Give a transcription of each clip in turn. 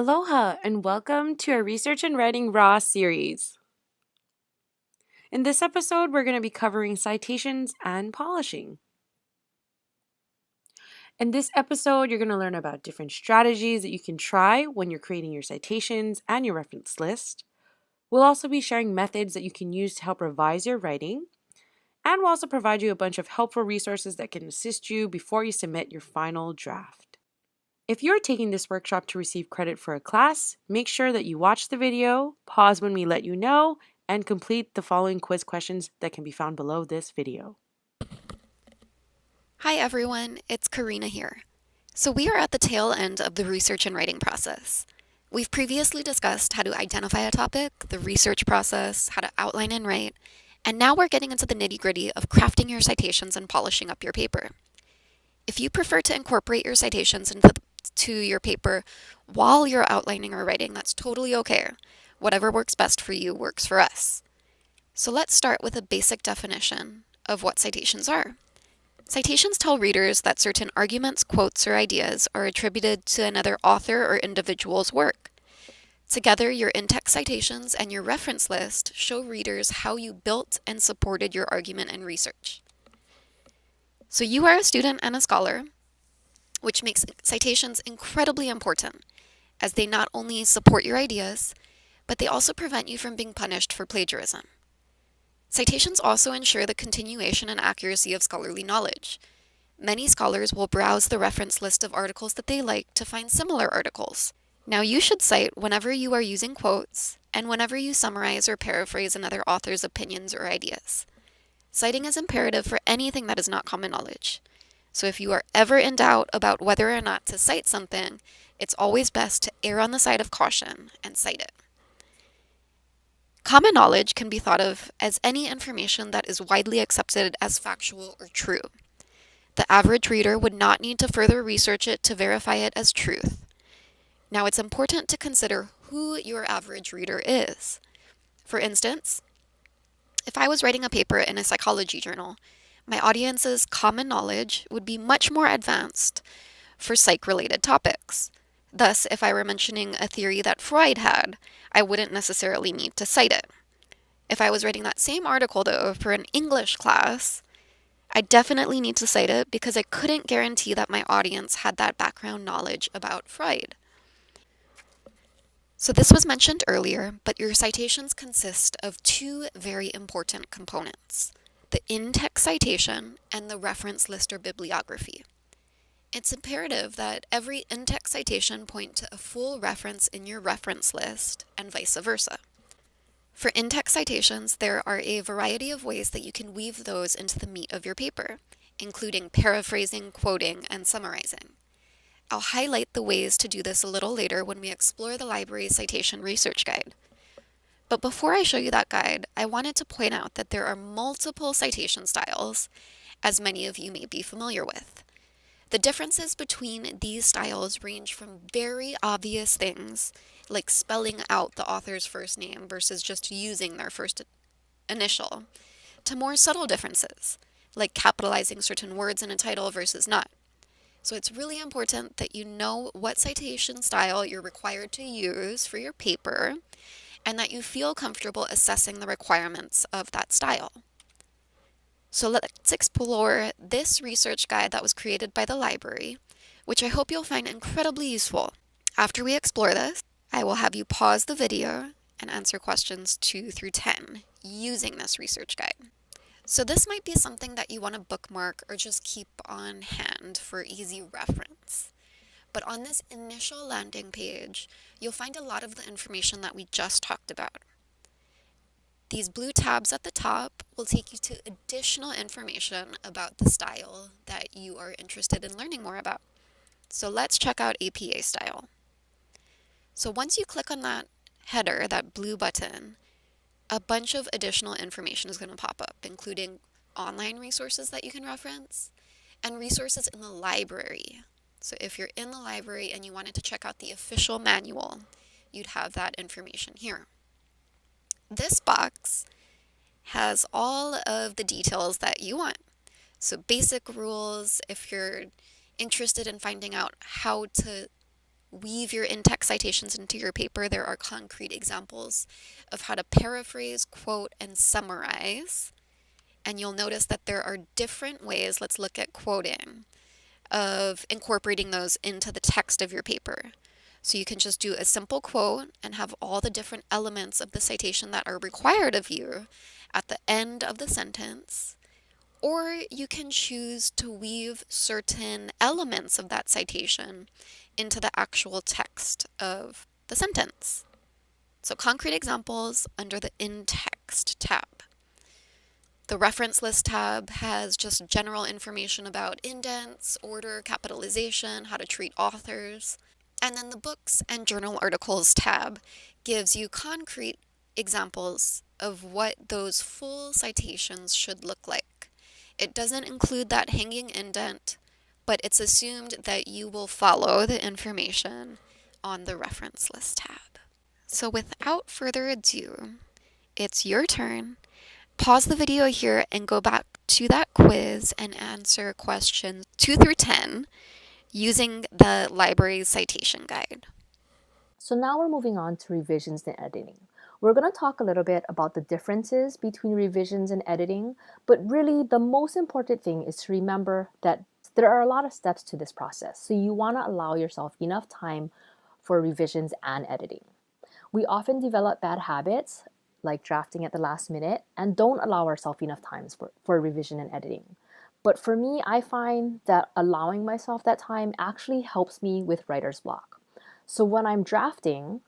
Aloha and welcome to our Research and Writing RaW series. In this episode, we're going to be covering citations and polishing. In this episode, you're going to learn about different strategies that you can try when you're creating your citations and your reference list. We'll also be sharing methods that you can use to help revise your writing, and we'll also provide you a bunch of helpful resources that can assist you before you submit your final draft. If you're taking this workshop to receive credit for a class, make sure that you watch the video, pause when we let you know, and complete the following quiz questions that can be found below this video. Hi everyone, it's Karina here. So we are at the tail end of the research and writing process. We've previously discussed how to identify a topic, the research process, how to outline and write, and now we're getting into the nitty-gritty of crafting your citations and polishing up your paper. If you prefer to incorporate your citations into your paper while you're outlining or writing, that's totally okay. Whatever works best for you works for us. So let's start with a basic definition of what citations are. Citations tell readers that certain arguments, quotes, or ideas are attributed to another author or individual's work. Together, your in-text citations and your reference list show readers how you built and supported your argument and research. So you are a student and a scholar, which makes citations incredibly important, as they not only support your ideas, but they also prevent you from being punished for plagiarism. Citations also ensure the continuation and accuracy of scholarly knowledge. Many scholars will browse the reference list of articles that they like to find similar articles. Now you should cite whenever you are using quotes and whenever you summarize or paraphrase another author's opinions or ideas. Citing is imperative for anything that is not common knowledge. So if you are ever in doubt about whether or not to cite something, it's always best to err on the side of caution and cite it. Common knowledge can be thought of as any information that is widely accepted as factual or true. The average reader would not need to further research it to verify it as truth. Now, it's important to consider who your average reader is. For instance, if I was writing a paper in a psychology journal, my audience's common knowledge would be much more advanced for psych-related topics. Thus, if I were mentioning a theory that Freud had, I wouldn't necessarily need to cite it. If I was writing that same article, though, for an English class, I definitely need to cite it because I couldn't guarantee that my audience had that background knowledge about Freud. So this was mentioned earlier, but your citations consist of two very important components: the in-text citation and the reference list or bibliography. It's imperative that every in-text citation point to a full reference in your reference list and vice versa. For in-text citations, there are a variety of ways that you can weave those into the meat of your paper, including paraphrasing, quoting, and summarizing. I'll highlight the ways to do this a little later when we explore the library's citation research guide. But before I show you that guide, I wanted to point out that there are multiple citation styles, as many of you may be familiar with. The differences between these styles range from very obvious things, like spelling out the author's first name versus just using their first initial, to more subtle differences, like capitalizing certain words in a title versus not. So it's really important that you know what citation style you're required to use for your paper, and that you feel comfortable assessing the requirements of that style. So let's explore this research guide that was created by the library, which I hope you'll find incredibly useful. After we explore this, I will have you pause the video and answer questions 2 through 10 using this research guide. So this might be something that you want to bookmark or just keep on hand for easy reference. But on this initial landing page, you'll find a lot of the information that we just talked about. These blue tabs at the top will take you to additional information about the style that you are interested in learning more about. So let's check out APA style. So once you click on that header, that blue button, a bunch of additional information is going to pop up, including online resources that you can reference and resources in the library. So if you're in the library and you wanted to check out the official manual, you'd have that information here. This box has all of the details that you want. So basic rules, if you're interested in finding out how to weave your in-text citations into your paper, there are concrete examples of how to paraphrase, quote, and summarize. And you'll notice that there are different ways, let's look at quoting, of incorporating those into the text of your paper. So you can just do a simple quote and have all the different elements of the citation that are required of you at the end of the sentence. Or you can choose to weave certain elements of that citation into the actual text of the sentence. So concrete examples under the in-text tab. The reference list tab has just general information about indents, order, capitalization, how to treat authors. And then the books and journal articles tab gives you concrete examples of what those full citations should look like. It doesn't include that hanging indent, but it's assumed that you will follow the information on the reference list tab. So without further ado, it's your turn. Pause the video here and go back to that quiz and answer questions 2 through 10 using the library's citation guide. So now we're moving on to revisions and editing. We're going to talk a little bit about the differences between revisions and editing, but really the most important thing is to remember that there are a lot of steps to this process. So you want to allow yourself enough time for revisions and editing. We often develop bad habits like drafting at the last minute and don't allow ourselves enough times for revision and editing. But for me, I find that allowing myself that time actually helps me with writer's block. So when I'm drafting,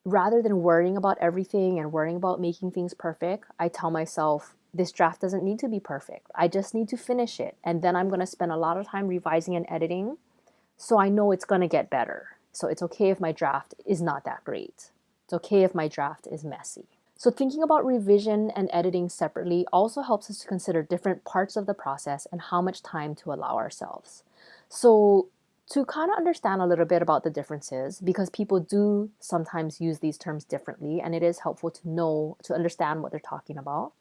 rather than worrying about everything and worrying about making things perfect, I tell myself, this draft doesn't need to be perfect. I just need to finish it. And then I'm going to spend a lot of time revising and editing. So I know it's going to get better. So it's okay if my draft is not that great. It's okay if my draft is messy. So thinking about revision and editing separately also helps us to consider different parts of the process and how much time to allow ourselves. So to kind of understand a little bit about the differences, because people do sometimes use these terms differently, and it is helpful to know, to understand what they're talking about.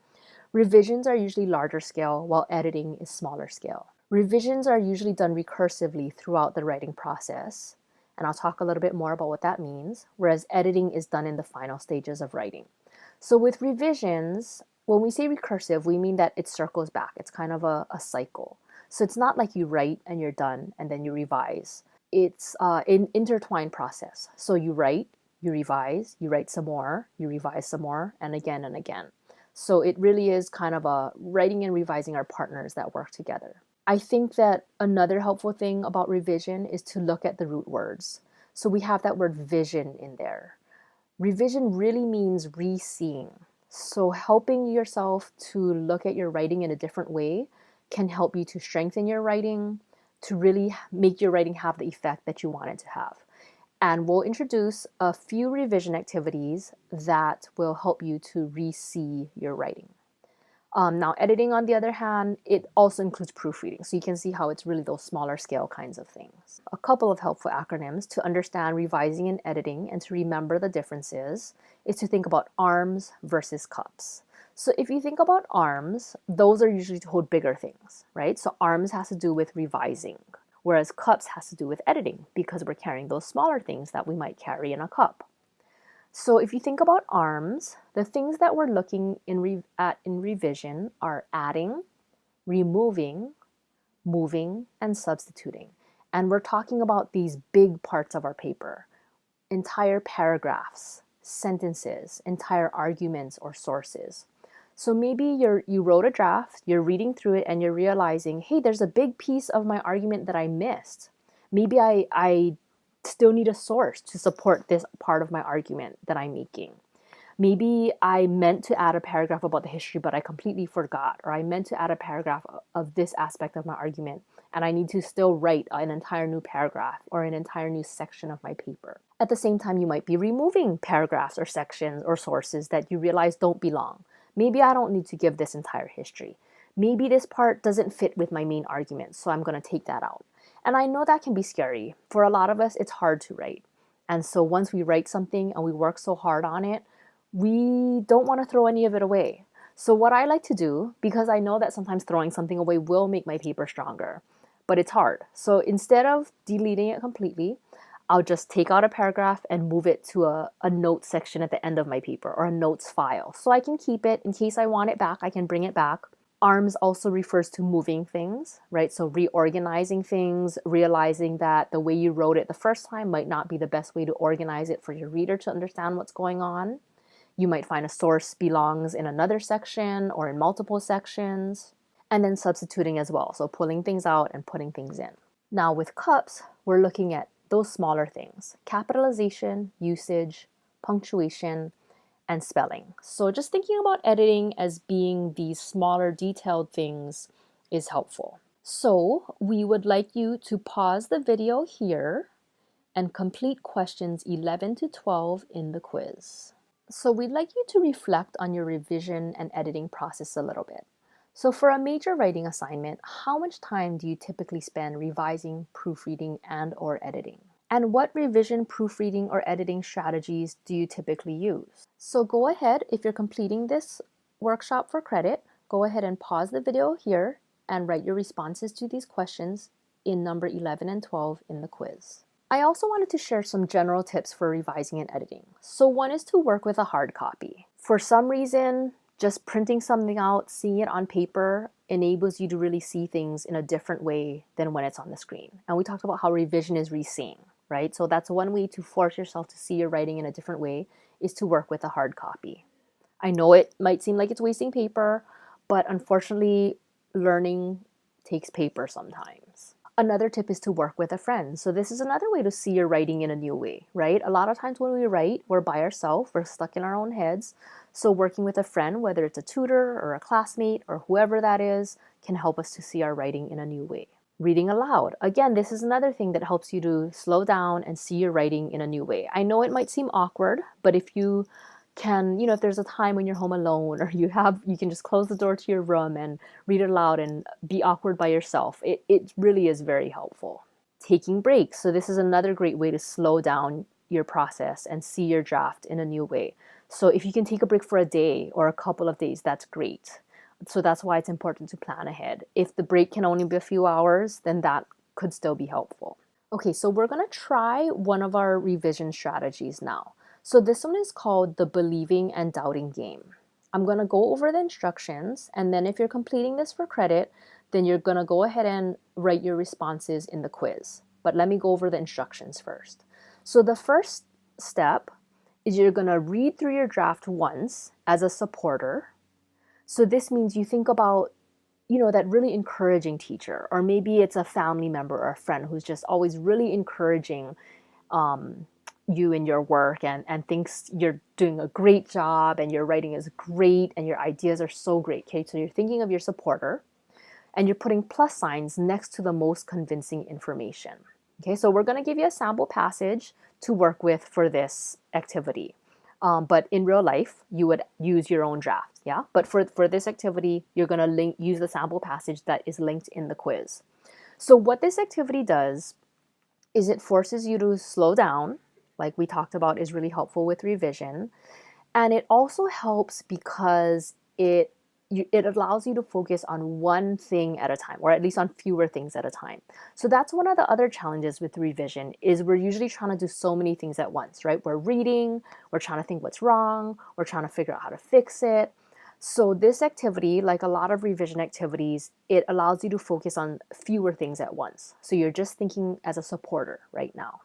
Revisions are usually larger scale, while editing is smaller scale. Revisions are usually done recursively throughout the writing process, and I'll talk a little bit more about what that means, whereas editing is done in the final stages of writing. So with revisions, when we say recursive, we mean that it circles back. It's kind of a cycle. So it's not like you write and you're done and then you revise. It's an intertwined process. So you write, you revise, you write some more, you revise some more, and again and again. So it really is kind of a writing and revising are partners that work together. I think that another helpful thing about revision is to look at the root words. So we have that word vision in there. Revision really means re-seeing. So helping yourself to look at your writing in a different way can help you to strengthen your writing, to really make your writing have the effect that you want it to have. And we'll introduce a few revision activities that will help you to re-see your writing. Now, editing, on the other hand, it also includes proofreading. So you can see how it's really those smaller scale kinds of things. A couple of helpful acronyms to understand revising and editing and to remember the differences is to think about arms versus cups. So if you think about arms, those are usually to hold bigger things, right? So arms has to do with revising, whereas cups has to do with editing because we're carrying those smaller things that we might carry in a cup. So if you think about arms, the things that we're looking at in revision are adding, removing, moving, and substituting. And we're talking about these big parts of our paper, entire paragraphs, sentences, entire arguments or sources. So maybe you wrote a draft, you're reading through it, and you're realizing, hey, there's a big piece of my argument that I missed. Maybe I still need a source to support this part of my argument that I'm making. Maybe I meant to add a paragraph about the history, but I completely forgot, or I meant to add a paragraph of this aspect of my argument, and I need to still write an entire new paragraph or an entire new section of my paper. At the same time, you might be removing paragraphs or sections or sources that you realize don't belong. Maybe I don't need to give this entire history. Maybe this part doesn't fit with my main argument, so I'm going to take that out. And I know that can be scary. For a lot of us, it's hard to write. And so once we write something and we work so hard on it, we don't want to throw any of it away. So what I like to do, because I know that sometimes throwing something away will make my paper stronger, but it's hard. So instead of deleting it completely, I'll just take out a paragraph and move it to a notes section at the end of my paper or a notes file. So I can keep it in case I want it back, I can bring it back. ARMS also refers to moving things, right? So reorganizing things, realizing that the way you wrote it the first time might not be the best way to organize it for your reader to understand what's going on. You might find a source belongs in another section or in multiple sections. And then substituting as well, so pulling things out and putting things in. Now with cups, we're looking at those smaller things: capitalization, usage, punctuation, and spelling. So just thinking about editing as being these smaller detailed things is helpful. So we would like you to pause the video here and complete questions 11 to 12 in the quiz. So we'd like you to reflect on your revision and editing process a little bit. So for a major writing assignment, how much time do you typically spend revising, proofreading, and/or editing? And what revision, proofreading, or editing strategies do you typically use? So go ahead, if you're completing this workshop for credit, go ahead and pause the video here and write your responses to these questions in number 11 and 12 in the quiz. I also wanted to share some general tips for revising and editing. So one is to work with a hard copy. For some reason, just printing something out, seeing it on paper enables you to really see things in a different way than when it's on the screen. And we talked about how revision is re-seeing, right? So that's one way to force yourself to see your writing in a different way, is to work with a hard copy. I know it might seem like it's wasting paper, but unfortunately, learning takes paper sometimes. Another tip is to work with a friend. So this is another way to see your writing in a new way, right? A lot of times when we write, we're by ourselves, we're stuck in our own heads. So working with a friend, whether it's a tutor or a classmate or whoever that is, can help us to see our writing in a new way. Reading aloud. Again, this is another thing that helps you to slow down and see your writing in a new way. I know it might seem awkward, but if you can, if there's a time when you're home alone or you can just close the door to your room and read it aloud and be awkward by yourself, it really is very helpful. Taking breaks. So this is another great way to slow down your process and see your draft in a new way. So if you can take a break for a day or a couple of days, that's great. So that's why it's important to plan ahead. If the break can only be a few hours, then that could still be helpful. Okay, so we're going to try one of our revision strategies now. So this one is called the believing and doubting game. I'm going to go over the instructions, and then if you're completing this for credit, then you're going to go ahead and write your responses in the quiz. But let me go over the instructions first. So the first step is you're going to read through your draft once as a supporter. So this means you think about, that really encouraging teacher, or maybe it's a family member or a friend who's just always really encouraging you in your work and thinks you're doing a great job and your writing is great and your ideas are so great. Okay, so you're thinking of your supporter and you're putting plus signs next to the most convincing information. Okay, so we're going to give you a sample passage to work with for this activity. But in real life, you would use your own draft, yeah? But for this activity, you're going to use the sample passage that is linked in the quiz. So what this activity does is it forces you to slow down, like we talked about is really helpful with revision. And it also helps because it allows you to focus on one thing at a time, or at least on fewer things at a time. So that's one of the other challenges with revision is we're usually trying to do so many things at once, right? We're reading, we're trying to think what's wrong, we're trying to figure out how to fix it. So this activity, like a lot of revision activities, it allows you to focus on fewer things at once. So you're just thinking as a supporter right now.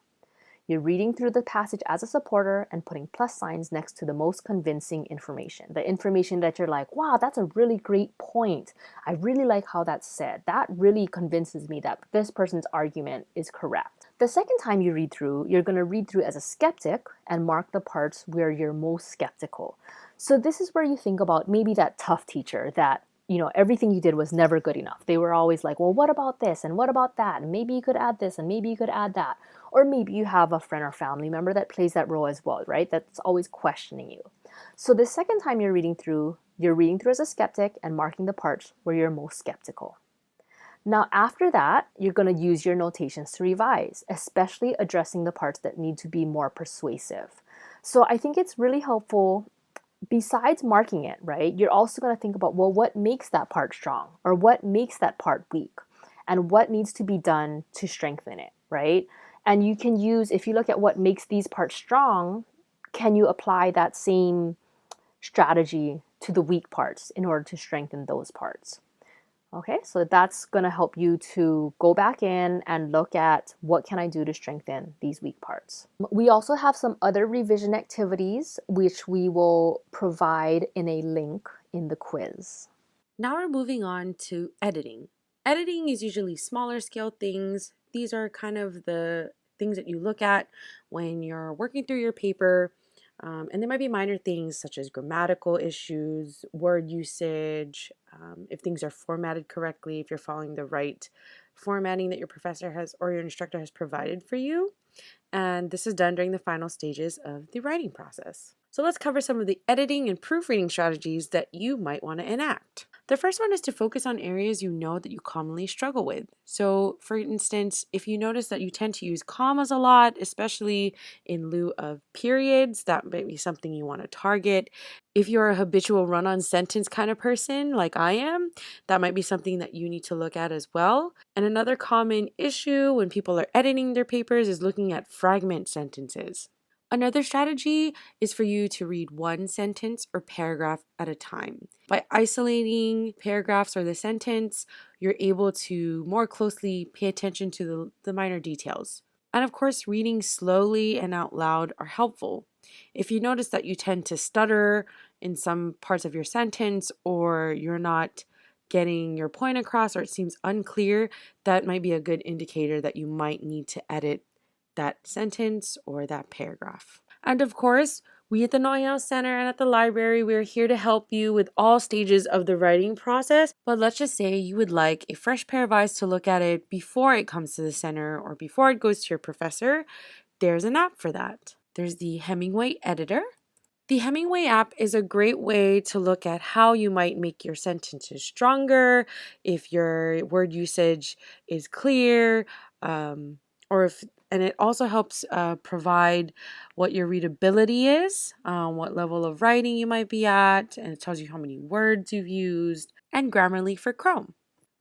You're reading through the passage as a supporter and putting plus signs next to the most convincing information. The information that you're like, wow, that's a really great point. I really like how that's said. That really convinces me that this person's argument is correct. The second time you read through, you're going to read through as a skeptic and mark the parts where you're most skeptical. So this is where you think about maybe that tough teacher that everything you did was never good enough. They were always like, well, what about this? And what about that? And maybe you could add this and maybe you could add that. Or maybe you have a friend or family member that plays that role as well, right? That's always questioning you. So the second time you're reading through as a skeptic and marking the parts where you're most skeptical. Now, after that, you're going to use your notations to revise, especially addressing the parts that need to be more persuasive. So I think it's really helpful. Besides marking it, right, you're also going to think about, well, what makes that part strong or what makes that part weak and what needs to be done to strengthen it, right? And you can use, if you look at what makes these parts strong, can you apply that same strategy to the weak parts in order to strengthen those parts? Okay, so that's going to help you to go back in and look at what can I do to strengthen these weak parts. We also have some other revision activities which we will provide in a link in the quiz. Now we're moving on to editing. Editing is usually smaller scale things. These are kind of the things that you look at when you're working through your paper. And there might be minor things such as grammatical issues, word usage, if things are formatted correctly, if you're following the right formatting that your professor has or your instructor has provided for you. And this is done during the final stages of the writing process. So let's cover some of the editing and proofreading strategies that you might want to enact. The first one is to focus on areas you know that you commonly struggle with. So, for instance, if you notice that you tend to use commas a lot, especially in lieu of periods, that might be something you want to target. If you're a habitual run on sentence kind of person, like I am, that might be something that you need to look at as well. And another common issue when people are editing their papers is looking at fragment sentences. Another strategy is for you to read one sentence or paragraph at a time. By isolating paragraphs or the sentence, you're able to more closely pay attention to the minor details. And of course, reading slowly and out loud are helpful. If you notice that you tend to stutter in some parts of your sentence or you're not getting your point across or it seems unclear, that might be a good indicator that you might need to edit that sentence or that paragraph. And of course, we at the Noyau Center and at the library, we're here to help you with all stages of the writing process. But let's just say you would like a fresh pair of eyes to look at it before it comes to the center or before it goes to your professor. There's an app for that. There's the Hemingway Editor. The Hemingway app is a great way to look at how you might make your sentences stronger, if your word usage is clear, or if and it also helps provide what your readability is, what level of writing you might be at, and it tells you how many words you've used, and Grammarly for Chrome.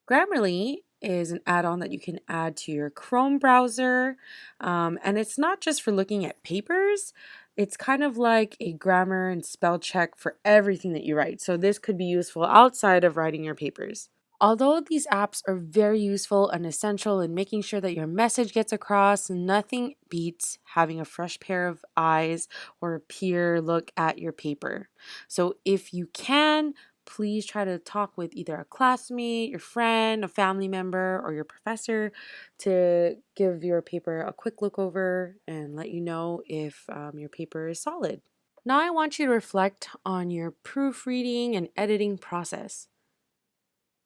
Grammarly is an add-on that you can add to your Chrome browser, and it's not just for looking at papers. It's kind of like a grammar and spell check for everything that you write. So this could be useful outside of writing your papers. Although these apps are very useful and essential in making sure that your message gets across, nothing beats having a fresh pair of eyes or a peer look at your paper. So if you can, please try to talk with either a classmate, your friend, a family member, or your professor to give your paper a quick look over and let you know if your paper is solid. Now I want you to reflect on your proofreading and editing process.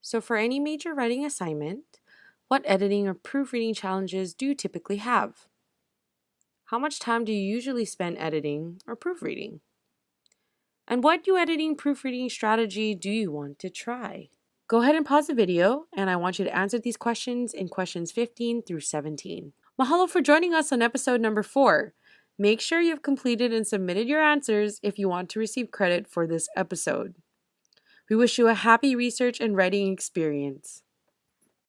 So for any major writing assignment, what editing or proofreading challenges do you typically have? How much time do you usually spend editing or proofreading? And what new editing proofreading strategy do you want to try? Go ahead and pause the video, and I want you to answer these questions in questions 15 through 17. Mahalo for joining us on episode number 4. Make sure you've completed and submitted your answers if you want to receive credit for this episode. We wish you a happy research and writing experience.